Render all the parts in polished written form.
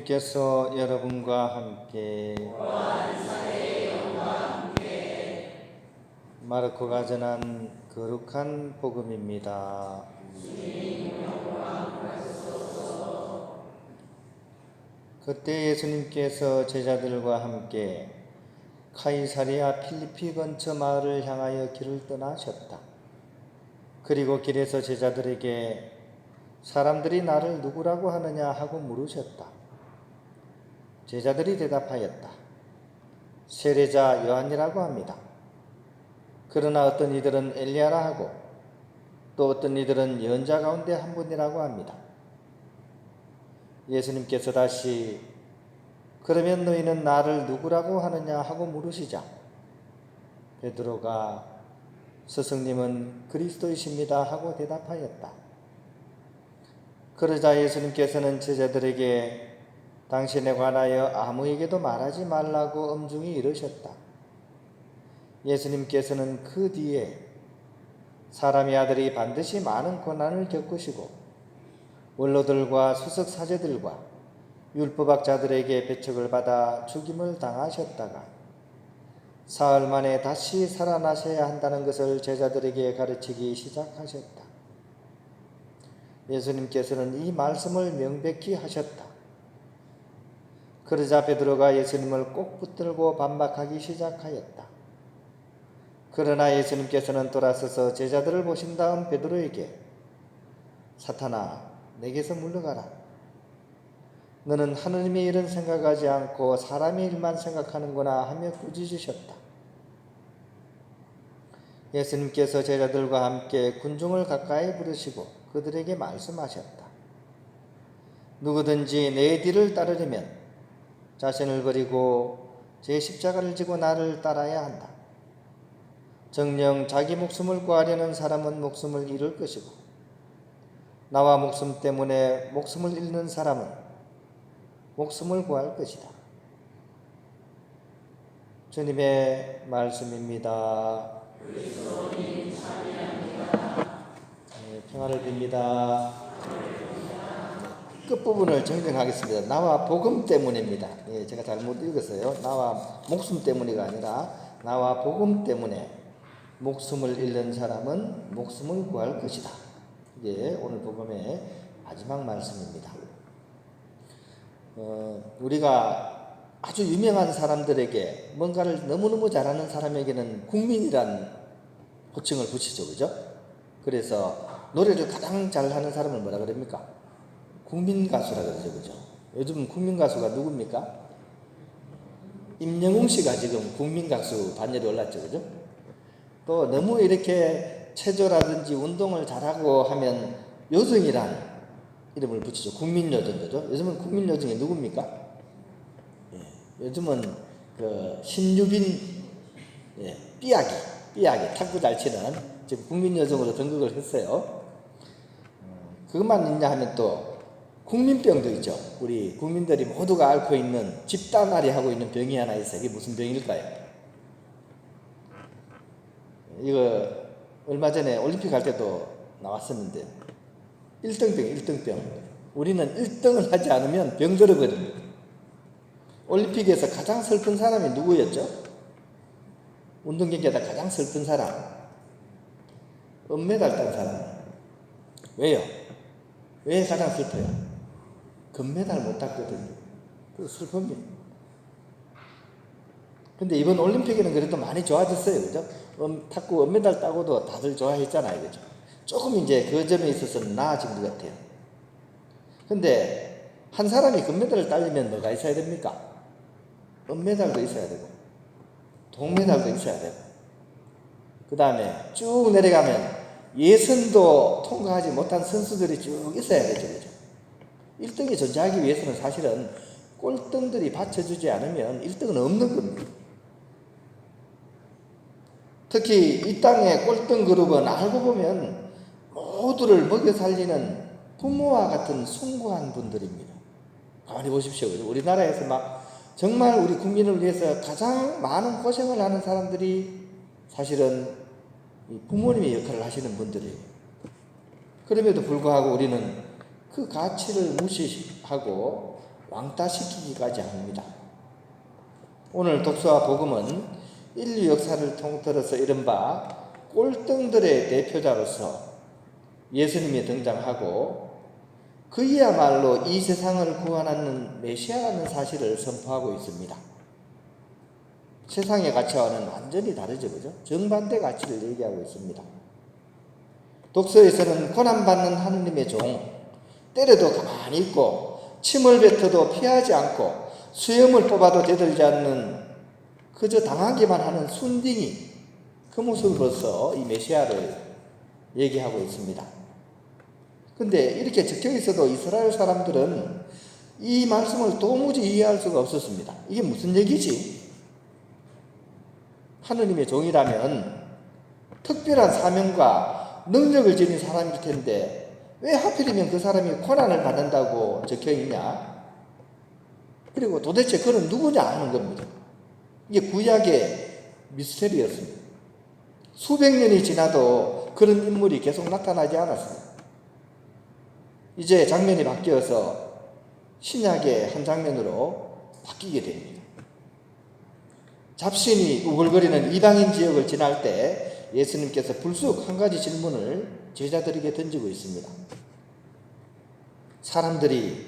예수님께서 여러분과 함께 마르코가 전한 거룩한 복음입니다. 그때 예수님께서 제자들과 함께 카이사리아 필리피 근처 마을을 향하여 길을 떠나셨다. 그리고 길에서 제자들에게 사람들이 나를 누구라고 하느냐 하고 물으셨다. 제자들이 대답하였다. 세례자 요한이라고 합니다. 그러나 어떤 이들은 엘리야라 하고 또 어떤 이들은 예언자 가운데 한 분이라고 합니다. 예수님께서 다시 그러면 너희는 나를 누구라고 하느냐 하고 물으시자 베드로가 스승님은 그리스도이십니다 하고 대답하였다. 그러자 예수님께서는 제자들에게 당신에 관하여 아무에게도 말하지 말라고 엄중히 이르셨다. 예수님께서는 그 뒤에 사람의 아들이 반드시 많은 고난을 겪으시고 원로들과 수석 사제들과 율법학자들에게 배척을 받아 죽임을 당하셨다가 사흘 만에 다시 살아나셔야 한다는 것을 제자들에게 가르치기 시작하셨다. 예수님께서는 이 말씀을 명백히 하셨다. 그러자 베드로가 예수님을 꼭 붙들고 반박하기 시작하였다. 그러나 예수님께서는 돌아서서 제자들을 보신 다음 베드로에게 사탄아, 내게서 물러가라. 너는 하느님의 일은 생각하지 않고 사람의 일만 생각하는구나 하며 꾸짖으셨다. 예수님께서 제자들과 함께 군중을 가까이 부르시고 그들에게 말씀하셨다. 누구든지 내 뒤를 따르려면 자신을 버리고 제 십자가를 지고 나를 따라야 한다. 정녕 자기 목숨을 구하려는 사람은 목숨을 잃을 것이고 나와 목숨 때문에 목숨을 잃는 사람은 목숨을 구할 것이다. 주님의 말씀입니다. 평안을 빕니다. 끝부분을 정정하겠습니다. 나와 복음 때문입니다. 제가 잘못 읽었어요. 나와 목숨 때문이가 아니라 나와 복음 때문에 목숨을 잃는 사람은 목숨을 구할 것이다. 이게 오늘 복음의 마지막 말씀입니다. 우리가 아주 유명한 사람들에게 뭔가를 너무너무 잘하는 사람에게는 국민이란 호칭을 붙이죠. 그죠? 그래서 노래를 가장 잘하는 사람을 뭐라 그럽니까? 국민 가수라 그러죠. 그죠? 요즘 국민 가수가 누굽니까? 임영웅 씨가 지금 국민 가수 반열에 올랐죠. 그죠? 또 너무 이렇게 체조라든지 운동을 잘하고 하면 요정이란 이름을 붙이죠. 국민 요정 거죠. 요즘은 국민 요정이 누굽니까? 요즘은 그 신유빈, 삐약이 탁구 잘 치는 지금 국민 요정으로 등극을 했어요. 그것만 있냐 하면 또 국민병도 있죠. 우리 국민들이 모두가 앓고 있는 집단알이 하고 있는 병이 하나 있어요. 이게 무슨 병일까요? 이거 얼마 전에 올림픽 할 때도 나왔었는데 1등병. 우리는 1등을 하지 않으면 병들어버립니다. 올림픽에서 가장 슬픈 사람이 누구였죠? 운동경기하다 가장 슬픈 사람. 은메달 딴 사람. 왜요? 왜 가장 슬퍼요? 금메달 못 땄거든요. 그 슬픕니다. 근데 이번 올림픽에는 그래도 많이 좋아졌어요. 그죠? 탁구 은메달 따고도 다들 좋아했잖아요. 그죠? 조금 이제 그 점에 있어서는 나아진 것 같아요. 근데 한 사람이 금메달을 따려면 뭐가 있어야 됩니까? 은메달도 있어야 되고 동메달도 있어야 되고 그 다음에 쭉 내려가면 예선도 통과하지 못한 선수들이 쭉 있어야 되죠. 그죠? 1등이 존재하기 위해서는 사실은 꼴등들이 받쳐주지 않으면 1등은 없는 겁니다. 특히 이 땅의 꼴등 그룹은 알고 보면 모두를 먹여 살리는 부모와 같은 숭고한 분들입니다. 가만히 보십시오. 우리나라에서 막 정말 우리 국민을 위해서 가장 많은 고생을 하는 사람들이 사실은 부모님의 역할을 하시는 분들이에요. 그럼에도 불구하고 우리는 그 가치를 무시하고 왕따시키기까지 합니다. 오늘 독서와 복음은 인류 역사를 통틀어서 이른바 꼴등들의 대표자로서 예수님이 등장하고 그이야말로 이 세상을 구원하는 메시아라는 사실을 선포하고 있습니다. 세상의 가치와는 완전히 다르죠, 그죠? 정반대 가치를 얘기하고 있습니다. 독서에서는 고난받는 하느님의 종, 때려도 가만히 있고 침을 뱉어도 피하지 않고 수염을 뽑아도 대들지 않는 그저 당하기만 하는 순딩이, 그 모습으로서 이 메시아를 얘기하고 있습니다. 근데 이렇게 적혀 있어도 이스라엘 사람들은 이 말씀을 도무지 이해할 수가 없었습니다. 이게 무슨 얘기지? 하느님의 종이라면 특별한 사명과 능력을 지닌 사람일 텐데 왜 하필이면 그 사람이 고난을 받는다고 적혀 있냐? 그리고 도대체 그는 누구냐 하는 겁니다. 이게 구약의 미스테리였습니다. 수백 년이 지나도 그런 인물이 계속 나타나지 않았습니다. 이제 장면이 바뀌어서 신약의 한 장면으로 바뀌게 됩니다. 잡신이 우글거리는 이방인 지역을 지날 때 예수님께서 불쑥 한 가지 질문을 제자들에게 던지고 있습니다. 사람들이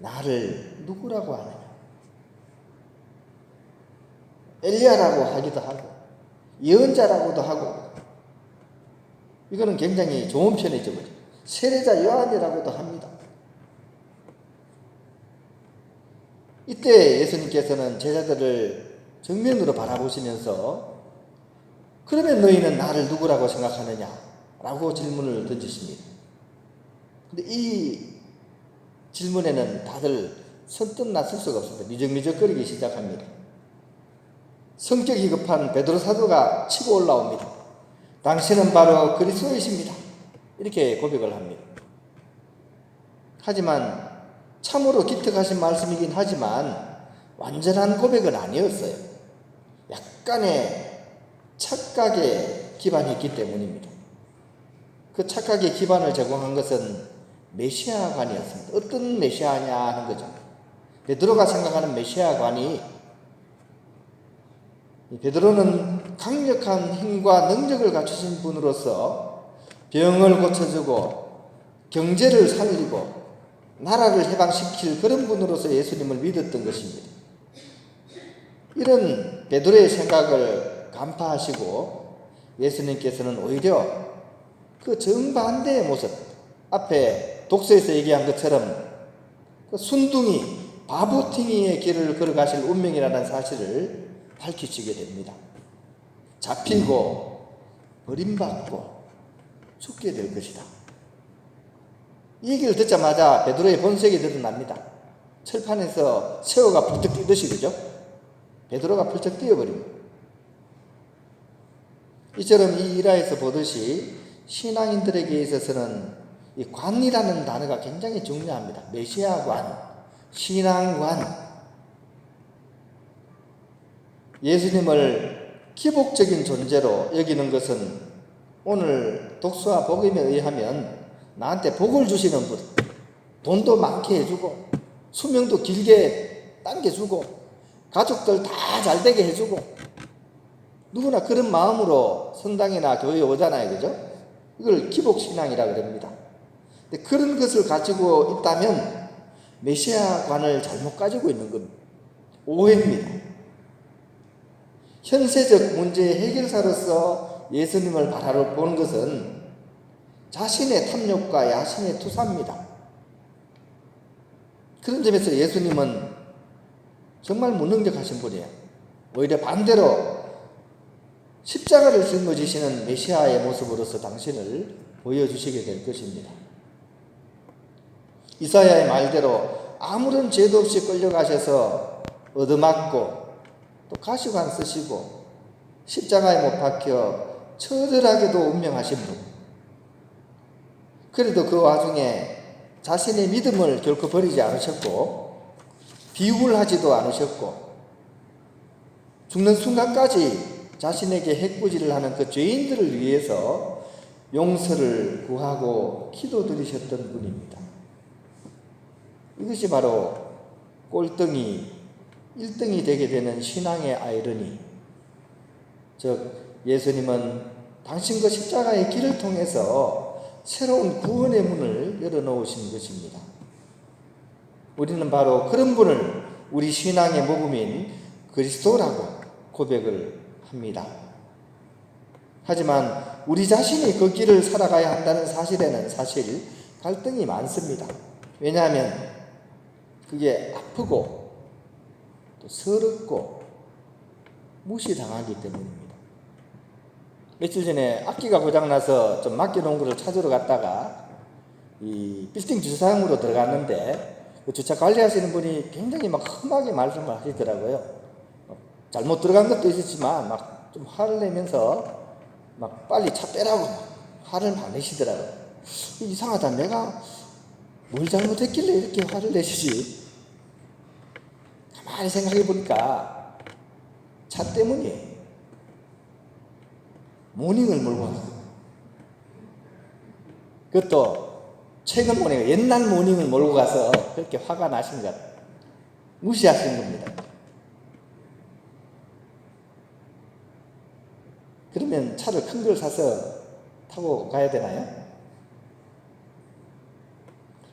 나를 누구라고 하느냐? 엘리야라고 하기도 하고 예언자라고도 하고, 이거는 굉장히 좋은 편이죠. 세례자 요한이라고도 합니다. 이때 예수님께서는 제자들을 정면으로 바라보시면서 그러면 너희는 나를 누구라고 생각하느냐? 라고 질문을 던지십니다. 근데 이 질문에는 다들 선뜻 나설 수가 없습니다. 미적미적거리기 시작합니다. 성격이 급한 베드로 사도가 치고 올라옵니다. 당신은 바로 그리스도이십니다. 이렇게 고백을 합니다. 하지만 참으로 기특하신 말씀이긴 하지만 완전한 고백은 아니었어요. 약간의 착각에 기반이 있기 때문입니다. 그 착각의 기반을 제공한 것은 메시아관이었습니다. 어떤 메시아냐 하는 거죠. 베드로가 생각하는 메시아관이, 베드로는 강력한 힘과 능력을 갖추신 분으로서 병을 고쳐주고 경제를 살리고 나라를 해방시킬 그런 분으로서 예수님을 믿었던 것입니다. 이런 베드로의 생각을 간파하시고 예수님께서는 오히려 그 정반대의 모습, 앞에 독서에서 얘기한 것처럼 그 순둥이, 바보팅이의 길을 걸어가실 운명이라는 사실을 밝히시게 됩니다. 잡히고 버림받고 죽게 될 것이다. 이 얘기를 듣자마자 베드로의 본색이 드러납니다. 철판에서 새우가 펄쩍 뛰듯이, 그죠? 베드로가 펄쩍 뛰어버립니다. 이처럼 이 일화에서 보듯이 신앙인들에게 있어서는 이 관이라는 단어가 굉장히 중요합니다. 메시아관, 신앙관. 예수님을 기복적인 존재로 여기는 것은 오늘 독서와 복음에 의하면 나한테 복을 주시는 분, 돈도 많게 해주고 수명도 길게 당겨주고 가족들 다 잘되게 해주고, 누구나 그런 마음으로 성당이나 교회에 오잖아요, 그죠? 이걸 기복신앙이라고 합니다. 근데 그런 것을 가지고 있다면 메시아관을 잘못 가지고 있는 겁니다. 오해입니다. 현세적 문제의 해결사로서 예수님을 바라보는 것은 자신의 탐욕과 야심의 투사입니다. 그런 점에서 예수님은 정말 무능력하신 분이에요. 오히려 반대로 십자가를 짊어지시는 메시아의 모습으로서 당신을 보여주시게 될 것입니다. 이사야의 말대로 아무런 죄도 없이 끌려가셔서 얻어맞고 또 가시관 쓰시고 십자가에 못 박혀 처절하게도 운명하신 분. 그래도 그 와중에 자신의 믿음을 결코 버리지 않으셨고 비굴하지도 않으셨고 죽는 순간까지 자신에게 해코지를 하는 그 죄인들을 위해서 용서를 구하고 기도드리셨던 분입니다. 이것이 바로 꼴등이 1등이 되게 되는 신앙의 아이러니, 즉 예수님은 당신 그 십자가의 길을 통해서 새로운 구원의 문을 열어놓으신 것입니다. 우리는 바로 그런 분을 우리 신앙의 모범인 그리스도라고 고백을 합니다. 하지만 우리 자신이 그 길을 살아가야 한다는 사실에는 사실 갈등이 많습니다. 왜냐하면 그게 아프고 또 서럽고 무시당하기 때문입니다. 며칠 전에 악기가 고장나서 좀 맡겨놓은 것을 찾으러 갔다가 이 빌딩 주차장으로 들어갔는데 그 주차 관리하시는 분이 굉장히 막 험하게 말씀을 하시더라고요. 잘못 들어간 것도 있었지만 막 좀 화를 내면서 막 빨리 차 빼라고 화를 많이 내시더라고요. 이상하다. 내가 뭘 잘못했길래 이렇게 화를 내시지? 가만히 생각해 보니까 차 때문이에요. 모닝을 몰고 왔어요. 그것도 최근 모닝, 옛날 모닝을 몰고 가서 그렇게 화가 나신 것, 무시하신 겁니다. 그러면 차를 큰 걸 사서 타고 가야 되나요?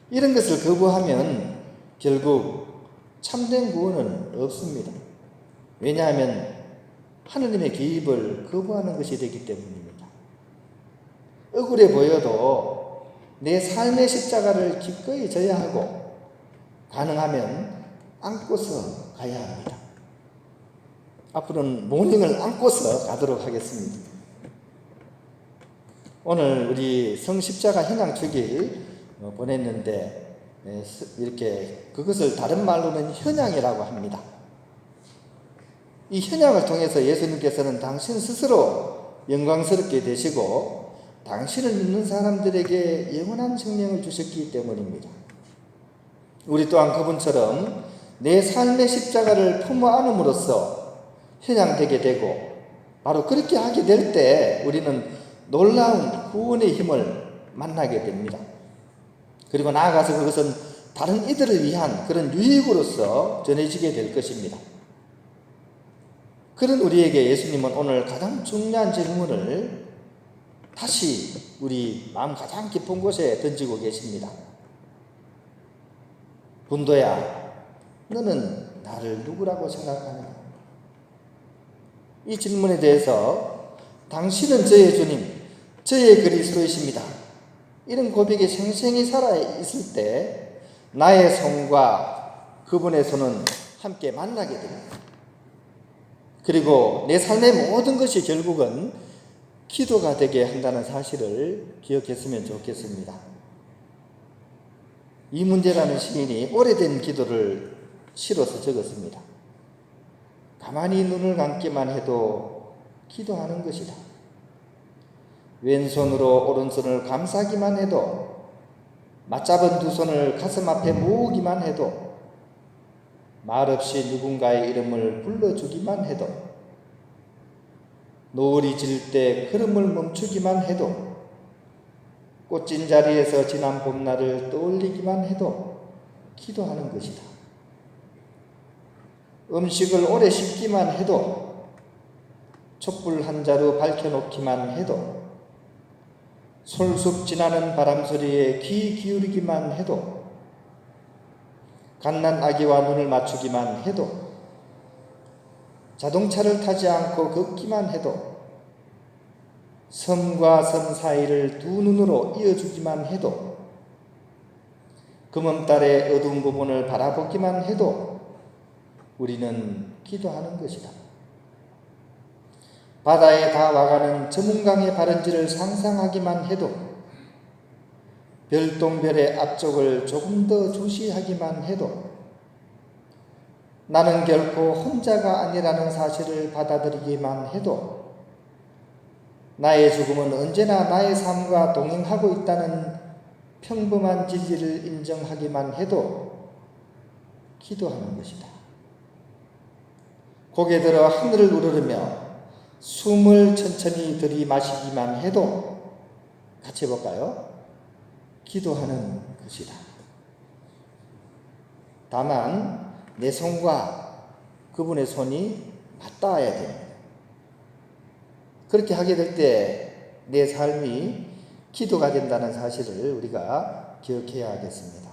이런 것을 거부하면 결국 참된 구원은 없습니다. 왜냐하면 하느님의 개입을 거부하는 것이 되기 때문입니다. 억울해 보여도 내 삶의 십자가를 기꺼이 져야 하고 가능하면 안고서 가야 합니다. 앞으로는 모닝을 안고서 가도록 하겠습니다. 오늘 우리 성십자가 희망축일 보냈는데 이렇게 그것을 다른 말로는 현양이라고 합니다. 이 현양을 통해서 예수님께서는 당신 스스로 영광스럽게 되시고 당신을 믿는 사람들에게 영원한 생명을 주셨기 때문입니다. 우리 또한 그분처럼 내 삶의 십자가를 품어 안음으로써 현양되게 되고 바로 그렇게 하게 될 때 우리는 놀라운 구원의 힘을 만나게 됩니다. 그리고 나아가서 그것은 다른 이들을 위한 그런 유익으로서 전해지게 될 것입니다. 그런 우리에게 예수님은 오늘 가장 중요한 질문을 다시 우리 마음 가장 깊은 곳에 던지고 계십니다. 분도야, 너는 나를 누구라고 생각하느냐? 이 질문에 대해서 당신은 저의 주님, 저의 그리스도이십니다. 이런 고백이 생생히 살아있을 때 나의 손과 그분의 손은 함께 만나게 됩니다. 그리고 내 삶의 모든 것이 결국은 기도가 되게 한다는 사실을 기억했으면 좋겠습니다. 이문재라는 시인이 오래된 기도를 시로서 적었습니다. 가만히 눈을 감기만 해도 기도하는 것이다. 왼손으로 오른손을 감싸기만 해도, 맞잡은 두 손을 가슴 앞에 모으기만 해도, 말없이 누군가의 이름을 불러주기만 해도, 노을이 질 때 걸음을 멈추기만 해도, 꽃진 자리에서 지난 봄날을 떠올리기만 해도 기도하는 것이다. 음식을 오래 씹기만 해도, 촛불 한 자루 밝혀놓기만 해도, 솔솔 지나는 바람 소리에 귀 기울이기만 해도, 갓난 아기와 눈을 맞추기만 해도, 자동차를 타지 않고 걷기만 해도, 섬과 섬 사이를 두 눈으로 이어주기만 해도, 금음달의 어두운 부분을 바라보기만 해도 우리는 기도하는 것이다. 바다에 다 와가는 저문강의 바른지를 상상하기만 해도, 별똥별의 앞쪽을 조금 더 주시하기만 해도, 나는 결코 혼자가 아니라는 사실을 받아들이기만 해도, 나의 죽음은 언제나 나의 삶과 동행하고 있다는 평범한 진리를 인정하기만 해도 기도하는 것이다. 고개 들어 하늘을 우러르며 숨을 천천히 들이마시기만 해도, 같이 해볼까요? 기도하는 것이다. 다만 내 손과 그분의 손이 맞닿아야 됩니다. 그렇게 하게 될 때 내 삶이 기도가 된다는 사실을 우리가 기억해야 하겠습니다.